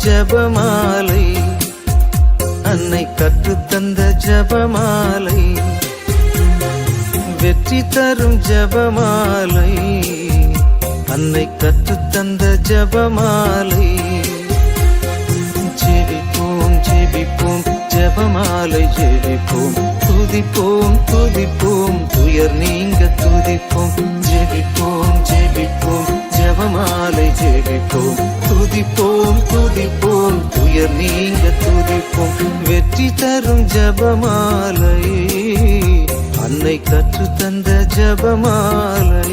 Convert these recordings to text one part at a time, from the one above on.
ஜபமாலை, அன்னை கற்றுத்தந்த ஜபமாலை, வெற்றி தரும் ஜபமாலை, அன்னை கற்றுத்தந்த ஜபமாலை. ஜெபிப்போம் ஜெபிப்போம் ஜபமாலை ஜெபிப்போம், துதிப்போம் துதிப்போம் துயர் நீங்க துதிப்போம். ஜெபிப்போம் ஜெபிப்போம் ஜபமாலை ஜெபிப்போம், துதிப்போம் துதிப்போம் துயர் நீங்க துதிப்போம். வெற்றி தரும் ஜபமாலை, அன்னை கற்றுத்தந்த ஜபமாலை.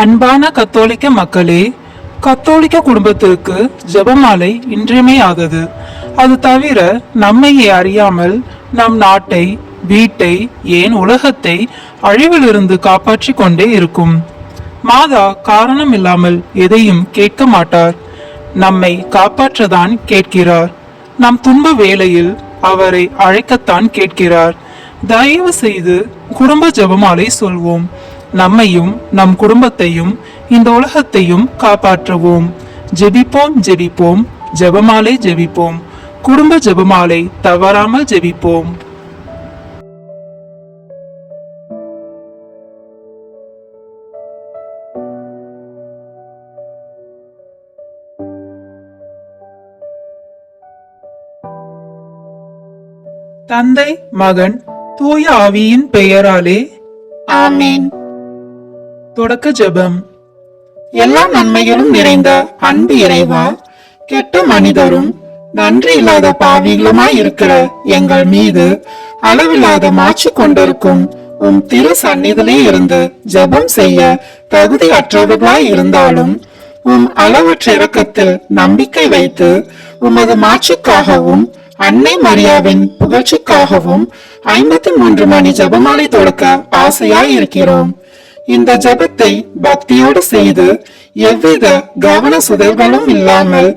அன்பான கத்தோலிக்க மக்களே, கத்தோலிக்க குடும்பத்திற்கு ஜெபமாலை இன்றியமையாதது. அது தவிர நம்மையே அறியாமல் நம் நாட்டை, வீட்டை, ஏன் உலகத்தை அழிவிலிருந்து காப்பாற்றி கொண்டே இருக்கும். மாதா காரணம் இல்லாமல் எதையும் கேட்க மாட்டார். நம்மை காப்பாற்றதான் கேட்கிறார். நம் துன்ப வேளையில் அவரை அழைக்கத்தான் கேட்கிறார். தயவு செய்து குடும்ப ஜெபமாலை சொல்வோம். நம்மையும் நம் குடும்பத்தையும் இந்த உலகத்தையும் காப்பாற்றுவோம். ஜெபிப்போம் ஜெபிப்போம் ஜெபமாலை ஜெபிப்போம். குடும்ப ஜெபமாலை தவறாமல் ஜெபிப்போம். தந்தை, மகன், தூய ஆவியின் பெயராலே ஆமென். தொடக்க ஜெபம். எல்லா நன்மைகளும் நிறைந்த அன்பு இறைவா, கெட்ட மனிதரும் நன்றி இல்லாத பாவிகளுமாய் இருக்கிற எங்கள் மீது அளவில்லாத மாட்சி கொண்டிருக்கும் உம் திரு சந்நிதியிலே இருந்து ஜெபம் செய்ய தகுதியற்றவர்களாய் இருந்தாலும் உம் அளவற்ற இரக்கத்தில் நம்பிக்கை வைத்து உமது மாட்சிக்காகவும் அன்னை மரியாவின் புகழ்ச்சிக்காகவும் 53 மணி ஜெபமாலை தொடக்க ஆசையாய் இருக்கிறோம். இந்த ஜெபத்தை பக்தியோடு செய்து எவ்வித கவன சுதல்களும் இல்லாமல்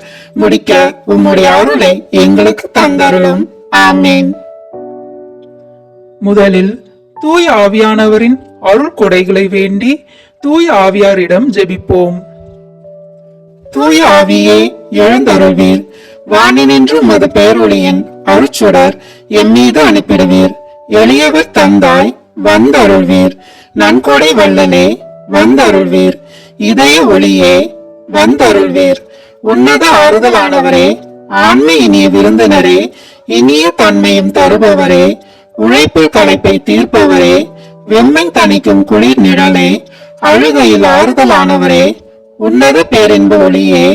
முடிக்க உம்முடைய அருளை எங்களுக்கு தந்தருளும். ஆமேன். முதலில் தூய ஆவியானவரின் அருள் கொடைகளை வேண்டி தூய ஆவியாரிடம் ஜெபிப்போம். தூய ஆவியே எழுந்தருள்வீர், வானினின்று உமது பேரொளியின் அருட்சுடர் எம்மீது அனுப்பிடுவீர். எளியவர் தந்தாய் வந்தருள்வீர், நன்கொடை வல்லலே வந்தருள்வீர், இதய ஒளியே வந்தருள்வீர். உன்னத ஆறுதலானவரே, ஆண்மை இனிய விருந்தினரே, இனிய தன்மையும் தருபவரே, உழைப்பில் களைப்பை தீர்ப்பவரே, வெம்மை தணிக்கும் குளிர் நிழலே, அழுகையில் ஆறுதலானவரே, உன்னத பேரின்ப ஒளியே,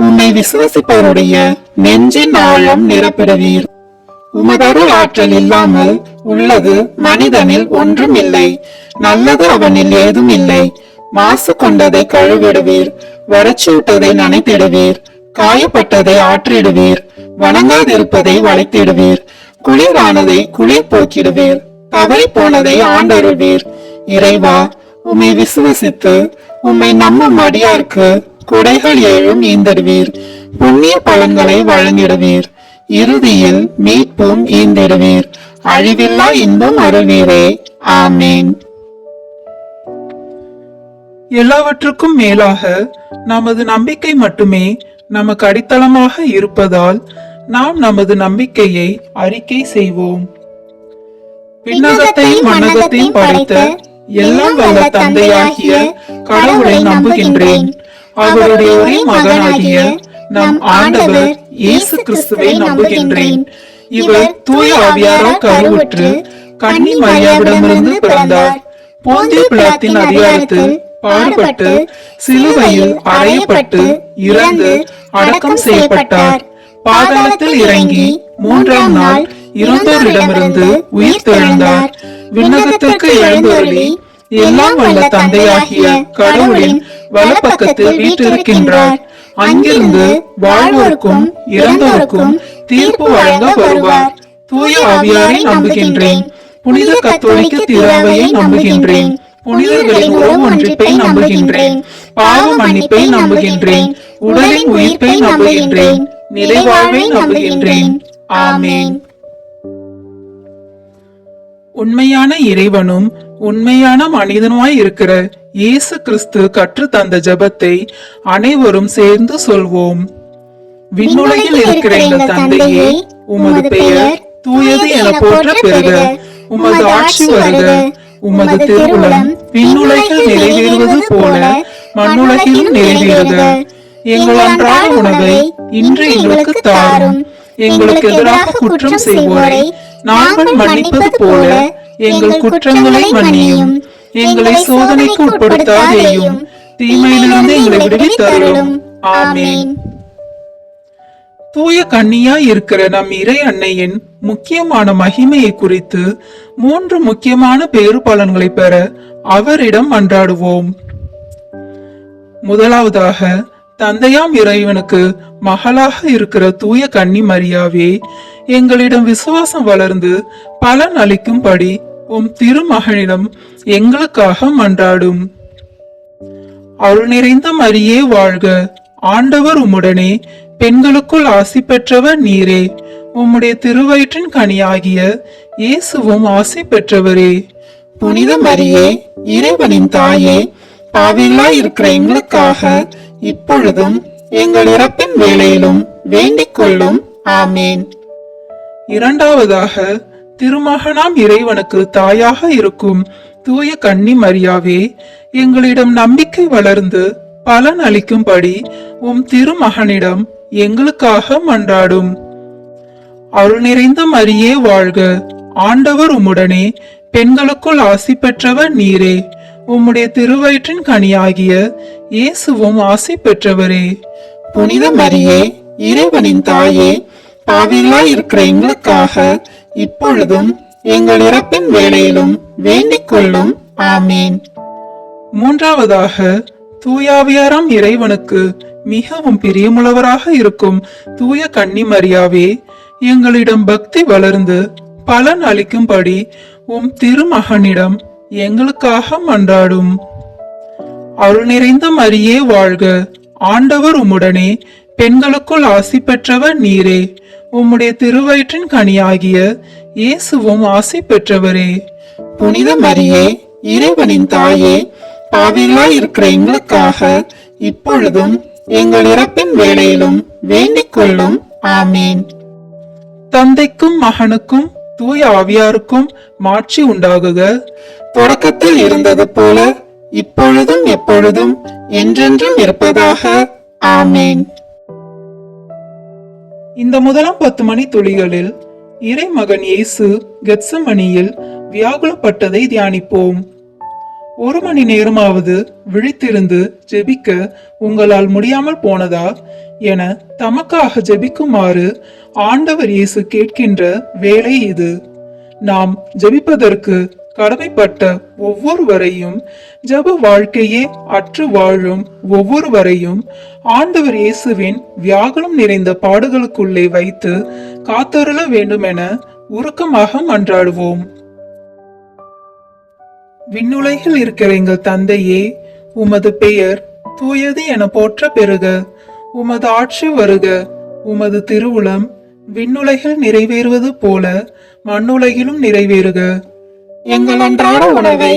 உம்மை விசுவசிப்பவருடைய நெஞ்சின் ஆழம் நிரப்பிடுவீர். உமதருள் ஆற்றல் இல்லாமல் உள்ளது மனிதனில் ஒன்றும் இல்லை, நல்லது அவனில் ஏதும் இல்லை. மாசு கொண்டதை கழுவிடுவீர், வறட்சிவிட்டதை நனைத்திடுவீர், காயப்பட்டதை ஆற்றிடுவீர், வணங்காதிருப்பதை வளைத்திடுவீர், குளிரானதை குளிர் போக்கிடுவீர், தவறி போனதை ஆண்டருள்வீர். இறைவா, உம்மை விசுவசித்து உம்மை நம்பும் அடியார்க்கு குடைகள் ஏழும் ஈந்தடுவீர், புண்ணிய பலன்களை வழங்கிடுவீர், இறுதியில் மீட்பும் ஈந்திடுவீர், அழிவில்லா இன்பம் அருள்வீரே. ஆமேன். எல்லாவற்றுக்கும் மேலாக நமது நம்பிக்கை மட்டுமே நமக்கு அடித்தளமாக இருப்பதால் நாம் நமது நம்பிக்கையை அறிக்கை செய்வோம். விண்ணகத்தையும் மண்ணகத்தையும் படைத்த எல்லாம் வல்ல தந்தையாகிய கடவுளை நம்புகின்றேன். அவருடைய ஒரே மகனாகிய நம் ஆண்டவர் இயேசு கிறிஸ்துவை நம்புகின்றேன். இவர் தூய ஆவியாரால் கருவுற்று கன்னி மரியாவிடமிருந்து பிறந்தார். போந்திய பிலாத்தின் அதிகாரத்தில் பாடுபட்டு சிலுவையில் அறையப்பட்டு இறந்து அடக்கம் செய்யப்பட்டார். பாதாளத்தில் இறங்கி 3ஆம் நாள் இறந்தோரிடமிருந்து உயிர் தெழுந்தார். விண்ணகத்திற்கு எழுந்தருளி எல்லாம் வல்ல தந்தையாகிய கடவுளின் வலப்பக்கத்தில் வீற்றிருக்கின்றார். அங்கிருந்து வாழ்வோருக்கும் இறந்தோருக்கும் தீர்ப்பு வழங்க வருவார். தூய ஆவியாரை நம்புகின்றேன். புனித கத்தோலிக்க திராவையை நம்புகின்றேன். புனிதர்களின் உறவு ஒன்றிப்பை நம்புகின்றேன். பாவ மன்னிப்பை நம்புகின்றேன். உடலின் உயிர்ப்பை நம்புகின்றேன். நிறைவாழ்வை நம்புகின்றேன். ஆமேன். உண்மையான இறைவனும் உண்மையான மனிதனுமாய் இருக்கிற இயேசு கிறிஸ்து கற்று தந்த ஜெபத்தை அனைவரும் சேர்ந்து சொல்வோம். விண்ணுலகில் இருக்கிற எங்கள் தந்தையே, உமது பெயர் தூயது என போற்ற பெறுக. உமது ஆட்சி வருக. உமது திருவுளம் விண்ணுலகில் நிறைவேறுவது போல மண்ணுலகிலும் நிறைவேறுக. எங்கள் அன்றாட உணவை இன்று எங்களுக்கு தாரும். எங்களுக்கு எதிராக குற்றம் செய்வோரை நாங்கள் மன்னிப்பது போல எங்கள் குற்றங்களை மன்னியும். எங்களை சோதனைக்கு உட்படுத்தாதேயும், தீமையிலிருந்து எங்களை விடுவித்தருளும். ஆமேன். தூய கன்னியாய் இருக்கிற நம் இறை அன்னையின் முக்கியமான மகிமையை குறித்து 3 முக்கியமான பேறு பலன்களை பெற அவரிடம் மன்றாடுவோம். முதலாவதாக, தந்தையாம் இறைவனுக்கு மகளாக இருக்கிற தூய கன்னி மரியாவே, எங்களிடம் விசுவாசம் வளர்ந்து பலன் அளிக்கும்படி உம் திருமகனிடம் எங்களுக்காக மன்றாடும். அருள் நிறைந்த மரியே வாழ்க. ஆண்டவர் உம்முடனே, பெண்களுக்குள் ஆசி பெற்றவர் நீரே. உம்முடைய திருவயிற்றின் கனியாகிய இயேசுவும் ஆசி பெற்றவரே. புனித மரியே, இறைவனின் தாயே, பாவிகளாய் இருக்கிற எங்களுக்காக இப்பொழுதும் எங்கள் இறப்பின் வேளையிலும் வேண்டிக் கொள்ளும். ஆமேன். இரண்டாவதாக, திருமகனாம் இறைவனுக்கு தாயாக இருக்கும் தூய கன்னி மரியாவே, எங்களிடம் நம்பிக்கை வளர்ந்து பலன் அளிக்கும்படி உம் திருமகனிடம் எங்களுக்காக மன்றாடும். அருள் நிறைந்த மரியே வாழ்க. ஆண்டவர் உம்முடனே, பெண்களுக்குள் ஆசி பெற்றவர் நீரே. உம்முடைய திருவயிற்றின் கனியாகிய இயேசுவும் ஆசி பெற்றவரே. புனித மரியே, இறைவனின் தாயே, பாவிகளாய் இருக்கிற எங்களுக்காக இப்பொழுதும் எங்கள் இறப்பின் வேளையிலும் வேண்டிக் கொள்ளும். ஆமேன். மூன்றாவதாக, தூயாவியாராம் இறைவனுக்கு மிகவும் பிரியமுள்ளவராக இருக்கும் தூய கன்னி மரியாவே, எங்களிடம் பக்தி வளர்ந்து பலன் அளிக்கும்படி உம் திருமகனிடம் எங்களுக்காக மன்றாடும். அருள் நிறைந்த மரியே வாழ்க. ஆண்டவர் உம்முடனே, பெண்களுக்குள் ஆசி பெற்றவர் நீரே. உம்முடைய திருவயிற்றின் கனியாகிய இயேசுவும் ஆசி பெற்றவரே. புனித மரியே, இறைவனின் தாயே, பாவிகளாய் இருக்கிற எங்களுக்காக இப்பொழுதும் எங்கள் இறப்பின் வேளையிலும் வேண்டிக் கொள்ளும். ஆமேன். தந்தைக்கும் மகனுக்கும் தூய ஆவியாருக்கும் மாட்சி உண்டாகுக. தொடக்கத்தில் இருந்தது போல இப்பொழுதும் எப்பொழுதும் என்றென்றும் இருப்பதாக. ஆமேன். இந்த முதலாம் 10 மணி துளிகளில் இறைமகன் இயேசு கெத்சமனியில் வியாகுலப்பட்டதை தியானிப்போம். 1 மணி நேரமாவது விழித்திருந்து ஜெபிக்க உங்களால் முடியாமல் போனதா என தமக்காக ஜெபிக்குமாறு ஆண்டவர் இயேசு கேட்கின்ற வேளை இது. நாம் ஜெபிப்பதற்கு கடமைப்பட்ட ஒவ்வொருவரையும், ஜெப வாழ்க்கையே அற்று வாழும் ஒவ்வொருவரையும் ஆண்டவர் இயேசுவின் வியாகுலம் நிறைந்த பாடுகளுக்குள்ளே வைத்து காத்தருள வேண்டும் என உருக்கமாக மன்றாடுவோம். விண்ணுலகில் இருக்கிற எங்கள் தந்தையே, உமது பெயர் தூயது என போற்ற பெறுக. உமது ஆட்சி வருக. உமது திருவுளம் விண்ணுலகில் நிறைவேறுவது போல மண்ணுலகிலும் நிறைவேறுக. எங்கள் அன்றாட உணவை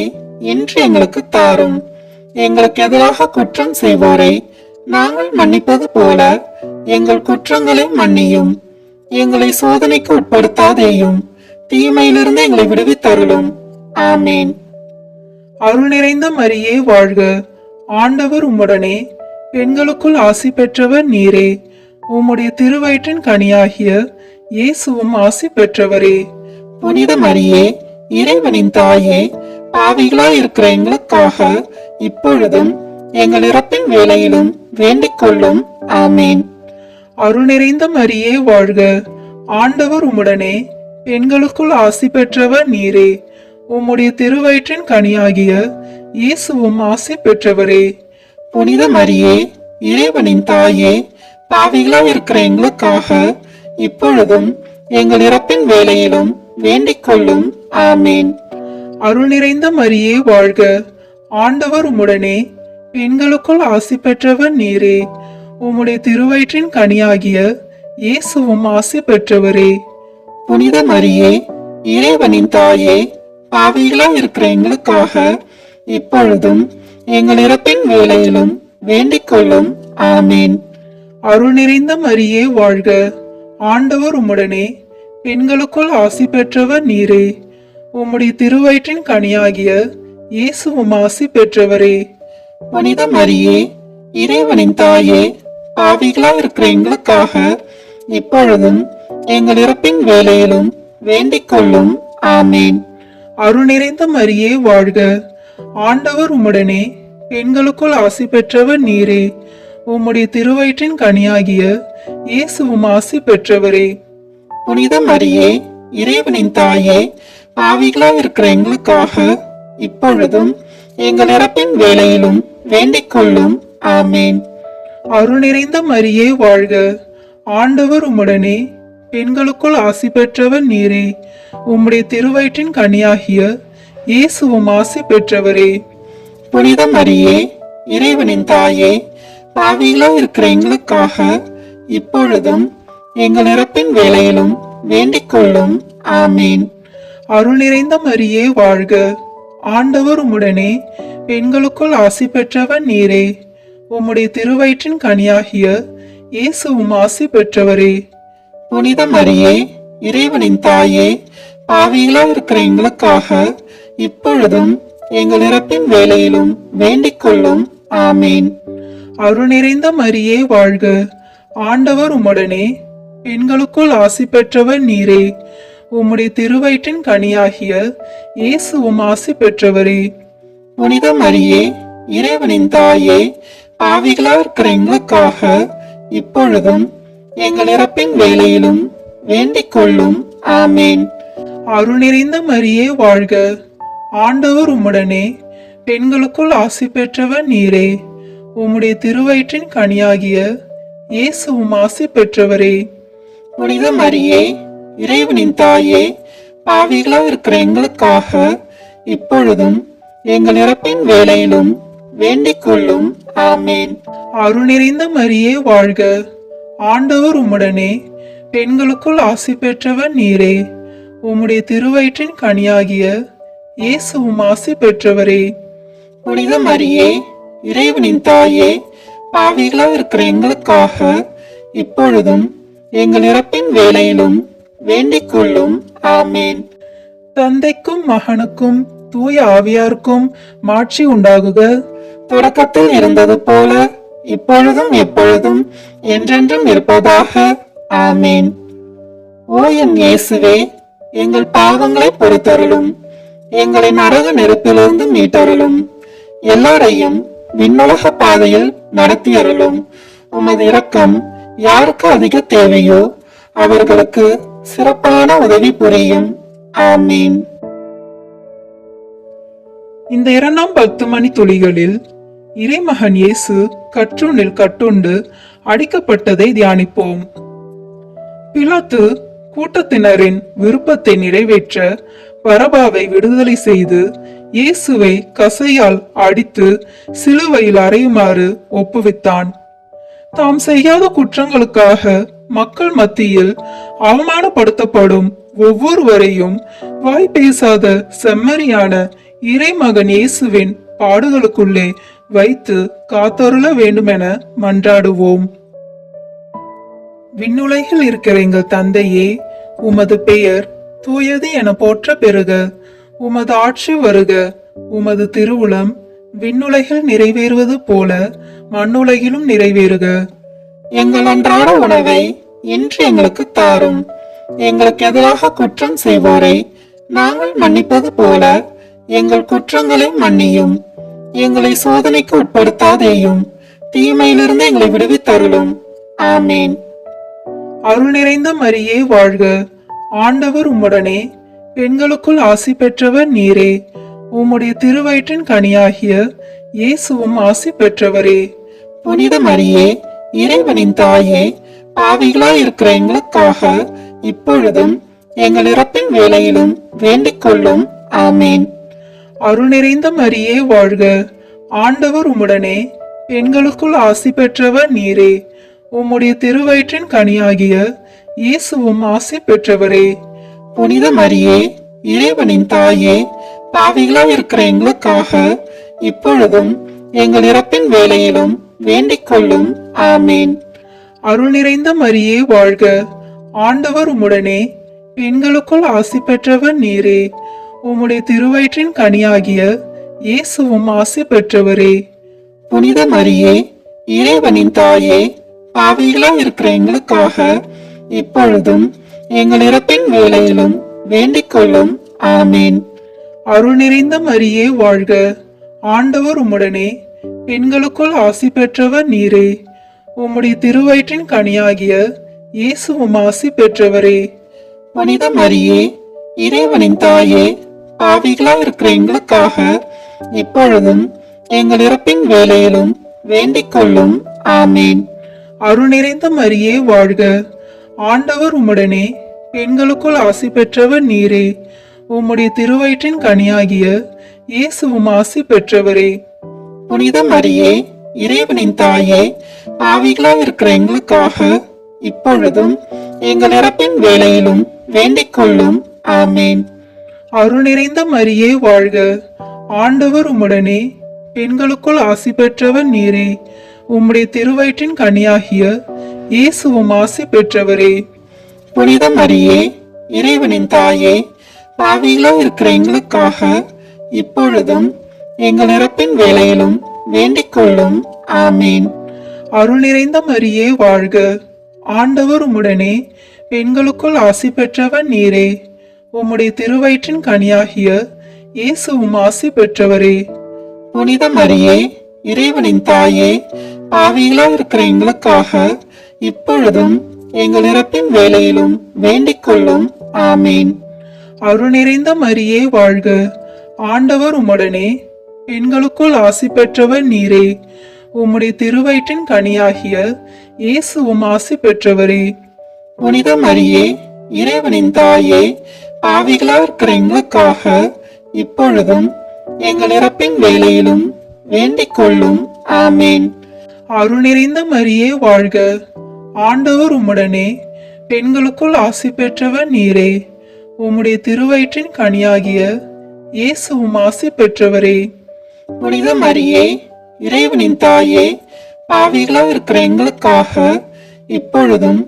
இன்று எங்களுக்கு தாரும். எங்களுக்கு எதிராக குற்றம் செய்வோரை நாங்கள் மன்னிப்பது போல எங்கள் குற்றங்களை மன்னியும். எங்களை சோதனைக்கு உட்படுத்தாதேயும், தீமையிலிருந்து எங்களை விடுவித்தருளும். ஆமேன். அருள் நிறைந்த மரியே வாழ்க. ஆண்டவர் உம்முடனே, பெண்களுக்குள் ஆசி பெற்றவர் நீரே. உம்முடைய திருவயிற்றின் கனியாகிய இயேசுவும் ஆசி பெற்றவரே. புனித மரியே, இறைவனின் தாயே, பாவிகளாய் இருக்கிற எங்களுக்காக இப்பொழுதும் எங்கள் இறப்பின் வேளையிலும் வேண்டிக் கொள்ளும். ஆமேன். அருள் நிறைந்த மரியே வாழ்க. ஆண்டவர் உம்முடனே, பெண்களுக்குள் ஆசி பெற்றவர் நீரே. உம்முடைய திருவயிற்றின் கனியாகிய இயேசுவும் ஆசி பெற்றவரே. புனித மரியே, இறைவனின் தாயே, பாவிகளாய் இருக்கிற எங்களுக்காக இப்பொழுதும் எங்கள் இறப்பின் வேளையிலும் வேண்டிக் கொள்ளும். ஆமேன். அருள் நிறைந்த மரியே வாழ்க. ஆண்டவர் உம்முடனே, பெண்களுக்குள் ஆசி பெற்றவர் நீரே. உம்முடைய திருவயிற்றின் கனியாகிய இயேசுவும் ஆசி பெற்றவரே. புனித மரியே, இறைவனின் தாயே, பாவிகளாய் இருக்கிற எங்களுக்காக இப்பொழுதும் எங்கள் இறப்பின் வேளையிலும் வேண்டிக் கொள்ளும். ஆமேன். அருள் நிறைந்த மரியே வாழ்க, ஆண்டவர் உம்முடனே, பெண்களுக்குள் ஆசி பெற்றவர் நீரே. உம்முடைய திருவயிற்றின் கனியாகிய இயேசுவும் ஆசி பெற்றவரே. புனித மரியே, இறைவனின் தாயே, பாவிகளாய் இருக்கிற எங்களுக்காக இப்பொழுதும் எங்கள் இறப்பின் வேளையிலும் வேண்டிக் கொள்ளும். ஆமேன். அருள் நிறைந்த மரியே வாழ்க, ஆண்டவர் உம்முடனே, பெண்களுக்குள் ஆசி பெற்றவர் நீரே. உம்முடைய திருவயிற்றின் கனியாகிய இயேசுவும் ஆசி பெற்றவரே. புனித மரியே, இறைவனின் தாயே, பாவிகளாய் இருக்கிற எங்களுக்காக இப்பொழுதும் எங்கள் இறப்பின் வேளையிலும் வேண்டிக் கொள்ளும். ஆமேன். அருள் நிறைந்த மரியே வாழ்க, ஆண்டவர் உம்முடனே, பெண்களுக்குள் ஆசி பெற்றவர் நீரே. உம்முடைய திருவயிற்றின் கனியாகிய இயேசுவும் ஆசி பெற்றவரே. புனித மரியே, இறைவனின் தாயே, பாவிகளாய் இருக்கிற எங்களுக்காக இப்பொழுதும் எங்கள் இறப்பின் வேளையிலும் வேண்டிக் கொள்ளும். ஆமேன். அருள் நிறைந்த மரியே வாழ்க, ஆண்டவர் உம்முடனே, பெண்களுக்குள் ஆசி பெற்றவர் நீரே. உம்முடைய திருவயிற்றின் கனியாகிய இயேசுவும் ஆசி பெற்றவரே. புனித மரியே, இறைவனின் தாயே, பாவிகளாய் இருக்கிற எங்களுக்காக இப்பொழுதும் எங்கள் இறப்பின் வேளையிலும் வேண்டிக் கொள்ளும். ஆமேன். அருள் நிறைந்த மரியே வாழ்க, ஆண்டவர் உம்முடனே, பெண்களுக்குள் ஆசி பெற்றவர் நீரே. உம்முடைய திருவயிற்றின் கனியாகிய இயேசுவும் ஆசி பெற்றவரே. புனித மரியே, இறைவனின் தாயே, பாவிகளாய் இருக்கிற எங்களுக்காக இப்பொழுதும் எங்கள் இறப்பின் வேளையிலும் வேண்டிக் கொள்ளும். ஆமேன். அருள் நிறைந்த மரியே வாழ்க, ஆண்டவர் உம்முடனே, பெண்களுக்குள் ஆசி பெற்றவர் நீரே. உம்முடைய திருவயிற்றின் கனியாகிய இயேசுவும் ஆசி பெற்றவரே. புனித மரியே, இறைவனின் தாயே, பாவிகளாய் இருக்கிற எங்களுக்காக இப்பொழுதும் எங்கள் இறப்பின் வேளையிலும் வேண்டிக் கொள்ளும். ஆமேன். அருள் நிறைந்த மரியே வாழ்க, ஆண்டவர் உம்முடனே, பெண்களுக்குள் ஆசி பெற்றவர் நீரே. உம்முடைய திருவயிற்றின் கனியாகிய இயேசுவும் ஆசி பெற்றவரே. புனித மரியே, இறைவனின் தாயே, பாவிகளாய் இருக்கிற எங்களுக்காக இப்பொழுதும் எங்கள் இறப்பின் வேளையிலும் வேண்டிக் கொள்ளும். ஆமேன். தந்தைக்கும் மகனுக்கும் தூய ஆவியாருக்கும் மாட்சி உண்டாகுக. தொடக்கத்தில் இருந்தது போல இப்பொழுதும் எப்பொழுதும் என்றென்றும் இருப்பதாக. ஆமேன். ஓ என் இயேசுவே, எங்கள் பாவங்களை பொறுத்தருளும், எங்களை நரக நெருப்பிலிருந்து மீட்டருளும், எல்லாரையும் விண்ணுலக பாதையில் நடத்தி அருளும். உமது இரக்கம் யாருக்கு அதிக தேவையோ அவர்களுக்கு சிறப்பான உதவி புரியும். ஆமீன். இந்த 2ஆம் 10 மணி துளிகளில் இறைமகன் இயேசு கற்றுணில் கட்டுண்டு அடிக்கப்பட்டதை தியானிப்போம். பிலாத்து கூட்டத்தினரின் விருப்பத்தை நிறைவேற்ற பரபாவை விடுதலை செய்து இயேசுவை கசையால் அடித்து சிலுவையில் அறையுமாறு ஒப்புவித்தான். தாம் செய்யாத குற்றங்களுக்காக மக்கள் மத்தியில் அவமானப்படுத்தப்படும் ஒவ்வொருவரையும் வாய் பேசாத செம்மறியான இறைமகன் இயேசுவின் பாடுகளுக்குள்ளே வைத்து காத்தருள வேண்டுமென மன்றாடுவோம். விண்ணுலகில் இருக்கிற எங்கள் தந்தையே, உமது பெயர் தூயது என போற்ற பெறுக. உமது ஆட்சி வருக. உமது திருவுளம் விண்ணுலகில் நிறைவேறுவது போல மண்ணுலகிலும் நிறைவேறுக. எங்கள் அன்றாட உணவை இன்று எங்களுக்கு தாரும். எங்களுக்கு எதிராக குற்றம் செய்வோரை நாங்கள் மன்னிப்பது போல எங்கள் குற்றங்களை மன்னியும். எங்களை சோதனைக்கு உட்படுத்தாதேயும், தீமையிலிருந்து எங்களை விடுவித்தருளும். ஆமேன். அருள் நிறைந்த மரியே வாழ்க, ஆண்டவர் உம்முடனே, பெண்களுக்குள் ஆசி பெற்றவர் நீரே. உம்முடைய திருவயிற்றின் கனியாகிய இயேசுவும் ஆசி பெற்றவரே. புனித மரியே, இறைவனின் தாயே, பாவிகளாய் இருக்கிற எங்களுக்காக இப்பொழுதும் எங்கள் இறப்பின் வேளையிலும் வேண்டிக் கொள்ளும். ஆமேன். அருள் நிறைந்த மரியே வாழ்க, ஆண்டவர் உம்முடனே, பெண்களுக்குள் ஆசி பெற்றவர் நீரே. உம்முடைய திருவயிற்றின் கனியாகிய இயேசுவும் ஆசி பெற்றவரே. புனித மரியே, இறைவனின் தாயே, பாவிகளாய் இருக்கிற எங்களுக்காக இப்பொழுதும் எங்கள் இறப்பின் வேளையிலும் வேண்டிக் கொள்ளும். ஆமேன். அருள் நிறைந்த மரியே வாழ்க, ஆண்டவர் உம்முடனே, பெண்களுக்குள் ஆசி பெற்றவர் நீரே. உம்முடைய திருவயிற்றின் கனியாகிய இயேசுவும் ஆசி பெற்றவரே. புனித மரியே, இறைவனின் தாயே, பாவிகளாய் இருக்கிற எங்களுக்காக இப்பொழுதும் எங்கள் இறப்பின் வேளையிலும் வேண்டிக் கொள்ளும். ஆமேன். அருள் நிறைந்த மரியே வாழ்க, ஆண்டவர் உம்முடனே, பெண்களுக்குள் ஆசி பெற்றவர் நீரே. உம்முடைய திருவயிற்றின் கனியாகிய இயேசுவும் ஆசி பெற்றவரே. புனித மரியே, இறைவனின் தாயே, பாவிகளாய் இருக்கிற எங்களுக்காக இப்பொழுதும் எங்கள் இறப்பின் வேளையிலும் வேண்டிக் கொள்ளும். ஆமேன். அருள் நிறைந்த மரியே வாழ்க, ஆண்டவர் உம்முடனே, பெண்களுக்குள் ஆசி பெற்றவர் நீரே. உம்முடைய திருவயிற்றின் கனியாகிய இயேசுவும் ஆசி பெற்றவரே. புனித மரியே, இறைவனின் தாயே, பாவிகளாய் இருக்கிற எங்களுக்காக இப்பொழுதும் எங்கள் இறப்பின் வேளையிலும் வேண்டிக் கொள்ளும். ஆமேன். அருள் நிறைந்த மரியே வாழ்க, ஆண்டவர் உம்முடனே, பெண்களுக்குள் ஆசி பெற்றவர் நீரே. உம்முடைய திருவயிற்றின் கனியாகிய இயேசுவும் ஆசி பெற்றவரே. புனித மரியே, இறைவனின் தாயே, பாவிகளாய் இருக்கிற எங்களுக்காக இப்பொழுதும் எங்கள் இறப்பின் வேளையிலும் வேண்டிக் கொள்ளும். ஆமேன். அருள் நிறைந்த மரியே வாழ்க, ஆண்டவர் உம்முடனே, பெண்களுக்குள் ஆசி பெற்றவர் நீரே. உம்முடைய திருவயிற்றின் கனியாகிய இயேசுவும் ஆசி பெற்றவரே. புனித மரியே, இறைவனின் தாயே, பாவிகளாய் இருக்கிற எங்களுக்காக இப்பொழுதும் எங்கள் இறப்பின் வேளையிலும் வேண்டிக் கொள்ளும். ஆமேன். அருள் நிறைந்த மரியே வாழ்க, ஆண்டவர் உம்முடனே, பெண்களுக்குள் ஆசி பெற்றவர் நீரே. உம்முடைய திருவயிற்றின் கனியாகிய இயேசுவும் ஆசி பெற்றவரே. புனித மரியே, இறைவனின் தாயே, பாவிகளாய் இருக்கிற எங்களுக்காக இப்பொழுதும் எங்கள் இறப்பின் வேளையிலும் வேண்டிக் கொள்ளும். ஆமேன். அருள் நிறைந்த மரியே வாழ்க, ஆண்டவர் உம்முடனே, பெண்களுக்குள் ஆசி பெற்றவர் நீரே. உம்முடைய திருவயிற்றின் கனியாகிய இயேசுவும் ஆசி பெற்றவரே. புனித மரியே, இறைவனின் தாயே, பாவிகளாய் இருக்கிற எங்களுக்காக இப்பொழுதும்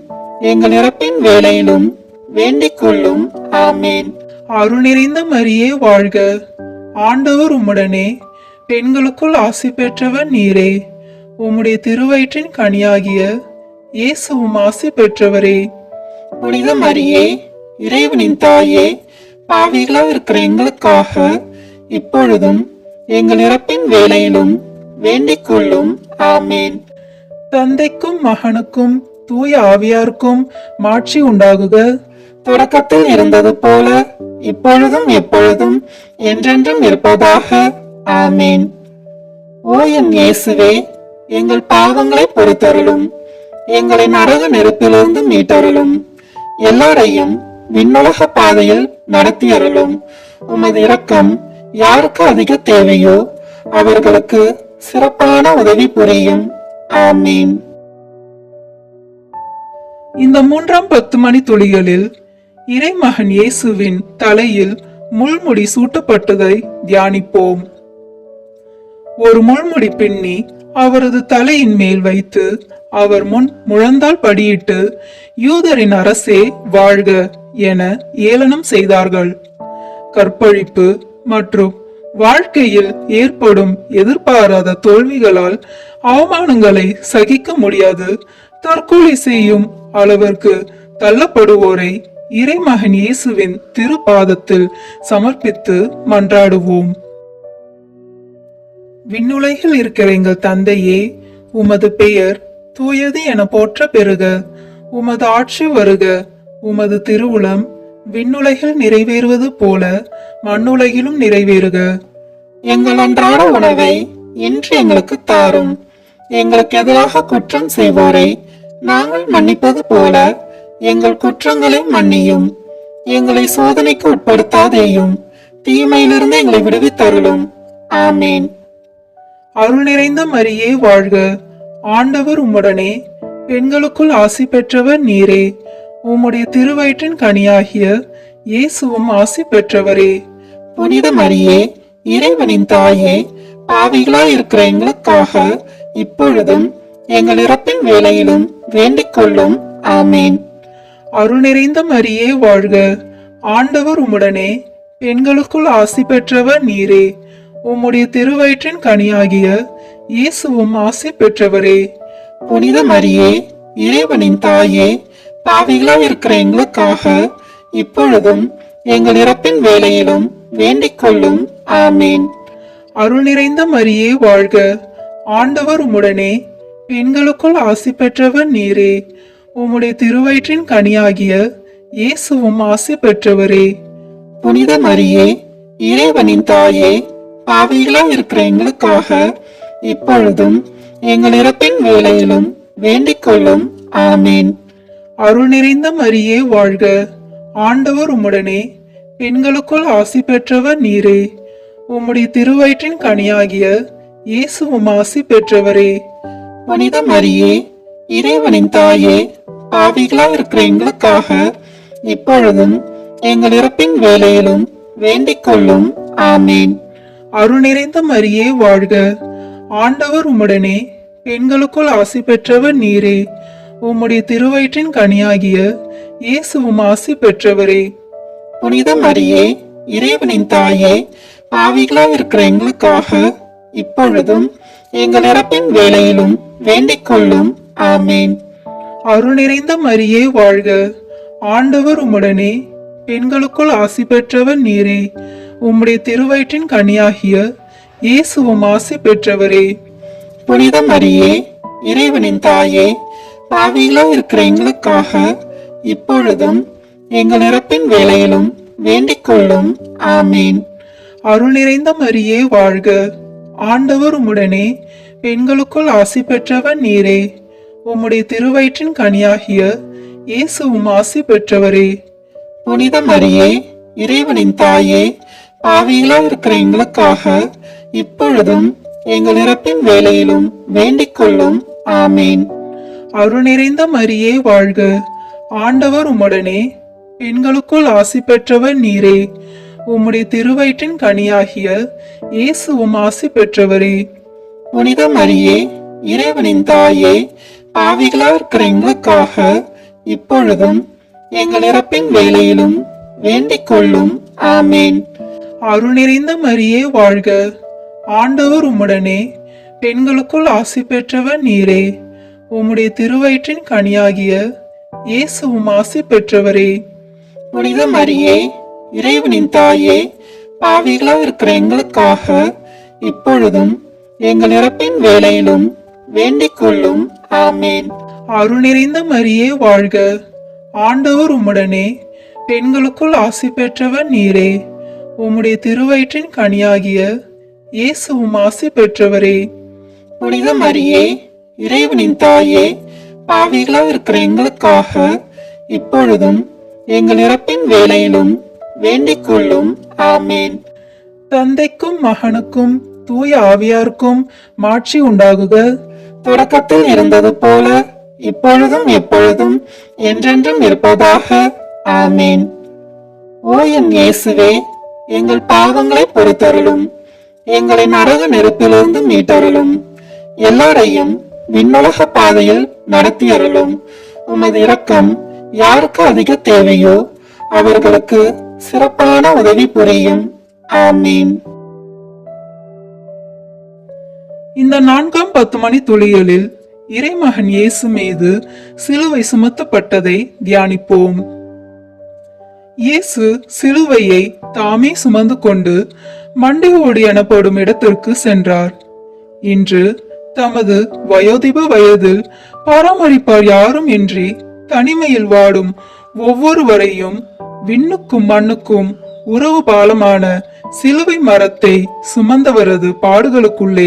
எங்கள் இறப்பின் வேளையிலும் வேண்டிக் கொள்ளும். ஆமேன். அருள் நிறைந்த மரியே வாழ்க, ஆண்டவர் உம்முடனே, பெண்களுக்குள் ஆசி பெற்றவர் நீரே. உம்முடைய திருவயிற்றின் கனியாகிய இயேசுவும் ஆசி பெற்றவரே. புனித மரியே, இறைவனின் தாயே, பாவிகளாய் இருக்கிற எங்களுக்காக இப்பொழுதும் எங்கள் இறப்பின் வேளையிலும் வேண்டிக் கொள்ளும். ஆமேன். தந்தைக்கும் மகனுக்கும் தூய ஆவியாருக்கும் மாட்சி உண்டாகுக. தொடக்கத்தில் இருந்தது போல இப்பொழுதும் எப்பொழுதும் என்றென்றும் இருப்பதாக. ஆமேன். ஓ என் இயேசுவே, எங்கள் பாவங்களை பொறுத்தருளும், எங்களை நரக நெருப்பிலிருந்து மீட்டருளும், எல்லாரையும் விண்ணுலக பாதையில் நடத்தி அருளும். உமது இரக்கம் யாருக்கு அதிக தேவையோ அவர்களுக்கு சிறப்பான உதவி புரியும். ஆமீன். இந்த 3ஆம் 10 மணி துளிகளில் இறைமகன் இயேசுவின் தலையில் முள்முடி சூட்டப்பட்டதை தியானிப்போம். ஒரு முள்முடி பின்னி அவரது தலையின் மேல் வைத்து அவர் முன் முழந்தால் படியிட்டு யூதரின் அரசே வாழ்க என ஏளனம் செய்தார்கள். கற்பழிப்பு மற்றும் வாழ்க்கையில் ஏற்படும் எதிர்பாராத தோல்விகளால் அவமானங்களை சகிக்க முடியாது தற்கொலை செய்யும் அளவிற்கு தள்ளப்படுவோரை இறைமகன் இயேசுவின் திருப்பாதத்தில் சமர்ப்பித்து மன்றாடுவோம். விண்ணுலகில் இருக்கிற எங்கள் தந்தையே, உமது பெயர் தூயது என போற்ற பெறுக. உமது ஆட்சி வருக. உமது திருவுளம் விண்ணுலகில் நிறைவேறுவது போல மண்ணுலகிலும் நிறைவேறுக. எங்கள் அன்றாட உணவை இன்று எங்களுக்கு தாரும். எங்களுக்கு எதிராக குற்றம் செய்வோரை நாங்கள் மன்னிப்பது போல எங்கள் குற்றங்களை மன்னியும். எங்களை சோதனைக்கு உட்படுத்தாதேயும், தீமையிலிருந்து எங்களை விடுவித்தருளும். ஆமேன். அருள் நிறைந்த மரியே வாழ்க. ஆண்டவர் உம்முடனே, பெண்களுக்குள் ஆசி பெற்றவர் நீரே. உம்முடைய திருவயிற்றின் கனியாகிய இயேசுவும் ஆசி பெற்றவரே. புனித மரியே, இறைவனின் தாயே, பாவிகளாய் இருக்கிற எங்களுக்காக இப்பொழுதும் எங்கள் இறப்பின் வேளையிலும் வேண்டிக் கொள்ளும். ஆமேன். அருள் நிறைந்த மரியே வாழ்க. ஆண்டவர் உம்முடனே, பெண்களுக்குள் ஆசி பெற்றவர் நீரே. உம்முடைய திருவயிற்றின் கனியாகிய இயேசுவும் ஆசி பெற்றவரே. புனித மரியே, இறைவனின் தாயே, பாவிகளாய் இருக்கிற எங்களுக்காக இப்பொழுதும் எங்கள் இறப்பின் வேளையிலும் வேண்டிக் கொள்ளும். ஆமேன். அருள் நிறைந்த மரியே வாழ்க. ஆண்டவர் உம்முடனே, பெண்களுக்குள் ஆசி பெற்றவர் நீரே. உம்முடைய திருவயிற்றின் கனியாகிய இயேசுவும் ஆசி பெற்றவரே. புனித மரியே, இறைவனின் தாயே, பாவிகளாய் இருக்கிற எங்களுக்காக இப்பொழுதும் எங்கள் இறப்பின் வேளையிலும் வேண்டிக் கொள்ளும். ஆமேன். அருள் நிறைந்த மரியே வாழ்க. ஆண்டவர் உம்முடனே, பெண்களுக்குள் ஆசி பெற்றவர் நீரே. உம்முடைய திருவயிற்றின் கனியாகிய இயேசுவும் ஆசி பெற்றவரே. புனித மரியே, இறைவனின் தாயே, பாவிகளாய் இருக்கிற எங்களுக்காக இப்பொழுதும் எங்கள் இறப்பின் வேளையிலும் வேண்டிக் கொள்ளும். ஆமேன். அருள் நிறைந்த மரியே வாழ்க. ஆண்டவர் உம்முடனே, பெண்களுக்குள் ஆசி பெற்றவர் நீரே. உம்முடைய திருவயிற்றின் கனியாகிய இயேசுவும் ஆசி பெற்றவரே. புனித மரியே, இறைவனின் தாயே, பாவிகளாய் இருக்கிற எங்களுக்காக இப்பொழுதும் எங்கள் இறப்பின் வேளையிலும் வேண்டிக் கொள்ளும். ஆமேன். அருள் நிறைந்த மரியே வாழ்க. ஆண்டவர் உம்முடனே, பெண்களுக்குள் ஆசி பெற்றவர் நீரே. உம்முடைய திருவயிற்றின் கனியாகிய இயேசுவும் ஆசி பெற்றவரே. புனித மரியே, இறைவனின் தாயே, பாவிகளாய் இருக்கிற எங்களுக்காக இப்பொழுதும் எங்கள் இறப்பின் வேளையிலும் வேண்டிக் கொள்ளும். ஆமேன். அருள் நிறைந்த மரியே வாழ்க. ஆண்டவர் உம்முடனே, பெண்களுக்குள் ஆசி பெற்றவர் நீரே. உம்முடைய திருவயிற்றின் கனியாகிய இயேசுவும் ஆசி பெற்றவரே. புனித மரியே, இறைவனின் தாயே, பாவிகளாய் இருக்கிற எங்களுக்காக இப்பொழுதும் எங்கள் இறப்பின் வேளையிலும் வேண்டிக் கொள்ளும். ஆமேன். அருள் நிறைந்த மரியே வாழ்க. ஆண்டவர் உம்முடனே, பெண்களுக்குள் ஆசி பெற்றவர் நீரே. உம்முடைய திருவயிற்றின் கனியாகிய இயேசுவும் ஆசி பெற்றவரே. புனித மரியே, இறைவனின் தாயே, பாவிகளாய் இருக்கிற எங்களுக்காக இப்பொழுதும் எங்கள் இறப்பின் வேளையிலும் வேண்டிக் கொள்ளும். ஆமேன். அருள் நிறைந்த மரியே வாழ்க. ஆண்டவர் உம்முடனே, பெண்களுக்குள் ஆசி பெற்றவர் நீரே. உம்முடைய திருவயிற்றின் கனியாகிய இயேசுவும் ஆசி பெற்றவரே. புனித மரியே, இறைவனின் தாயே, பாவிகளாய் இருக்கிற எங்களுக்காக இப்பொழுதும் எங்கள் இறப்பின் வேளையிலும் வேண்டிக் கொள்ளும். ஆமேன். அருள் நிறைந்த மரியே வாழ்க. ஆண்டவர் உம்முடனே, பெண்களுக்குள் ஆசி பெற்றவர் நீரே. உம்முடைய திருவயிற்றின் கனியாகிய இயேசுவும் ஆசி பெற்றவரே. புனித மரியே, இறைவனின் தாயே, பாவிகளாய் இருக்கிற எங்களுக்காக இப்பொழுதும் எங்கள் இறப்பின் வேளையிலும் வேண்டிக் கொள்ளும். ஆமேன். தந்தைக்கும் மகனுக்கும் தூய ஆவியாருக்கும் மாட்சி உண்டாகுக. தொடக்கத்தில் இருந்தது போல இப்பொழுதும் எப்பொழுதும் என்றென்றும் இருப்பதாக. ஆமேன். ஓ என் இயேசுவே, எங்கள் பாவங்களை பொறுத்தருளும், எங்களை நரக நெருப்பிலிருந்து மீட்டருளும், எல்லாரையும் விண்ணுலக பாதையில் நடத்தியருளும். உமது இரக்கம் யாருக்கு அதிக தேவையோ அவர்களுக்கு சிறப்பான உதவி புரியும். ஆமீன். இந்த 4ஆம் 10 மணி துளிகளில் இறைமகன் இயேசு மீது சிலுவை சுமத்தப்பட்டதை தியானிப்போம். இயேசு சிலுவையை தாமே சுமந்து கொண்டு மண்டையோடு எனப்படும் இடத்திற்கு சென்றார். இன்று தமது வயோதிப வயதில் பராமரிப்பார் யாரும் இன்றி தனிமையில் வாடும் ஒவ்வொருவரையும் விண்ணுக்கும் மண்ணுக்கும் உறவு பாலமான சிலுவை மரத்தை சுமந்தவரது பாடுகளுக்குள்ளே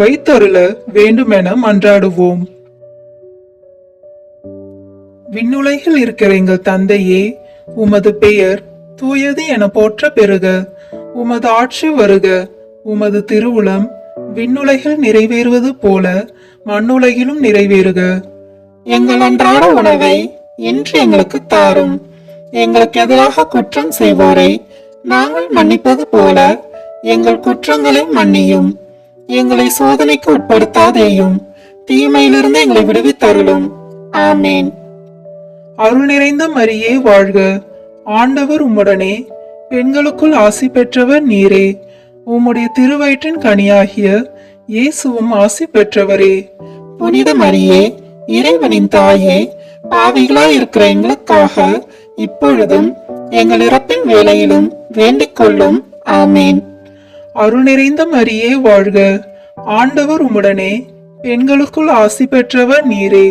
வைத்தருள வேண்டுமென மன்றாடுவோம். விண்ணுலகில் இருக்கிற எங்கள் தந்தையே, உமது பெயர் தூயது என போற்ற பெறுக. உமது ஆட்சி வருக. உமது திருவுளம் விண்ணுலகில் நிறைவேறுவது போல மண்ணுலகிலும் நிறைவேறுக. எங்கள் அன்றாட உணவை இன்று எங்களுக்கு தாரும். எங்களுக்கு எதிராக குற்றம் செய்வோரை நாங்கள் மன்னிப்பது போல எங்கள் குற்றங்களை மன்னியும். எங்களை சோதனைக்கு உட்படுத்தாதேயும், தீமையிலிருந்து எங்களை விடுவித்தருளும். ஆமேன். அருள் நிறைந்த மரியே வாழ்க, ஆண்டவர் உம்முடனே, பெண்களுக்குள் ஆசி பெற்றவர் நீரே. உம்முடைய திருவயிற்றின் கனியாகிய இயேசுவும் ஆசி பெற்றவரே. புனித மரியே, இறைவனின் தாயே, பாவிகளாய் இருக்கிற எங்களுக்காக இப்பொழுதும் எங்கள் இறப்பின் வேளையிலும் வேண்டிக் கொள்ளும். ஆமேன். அருள் நிறைந்த மரியே வாழ்க, ஆண்டவர் உம்முடனே, பெண்களுக்குள் ஆசி பெற்றவர் நீரே.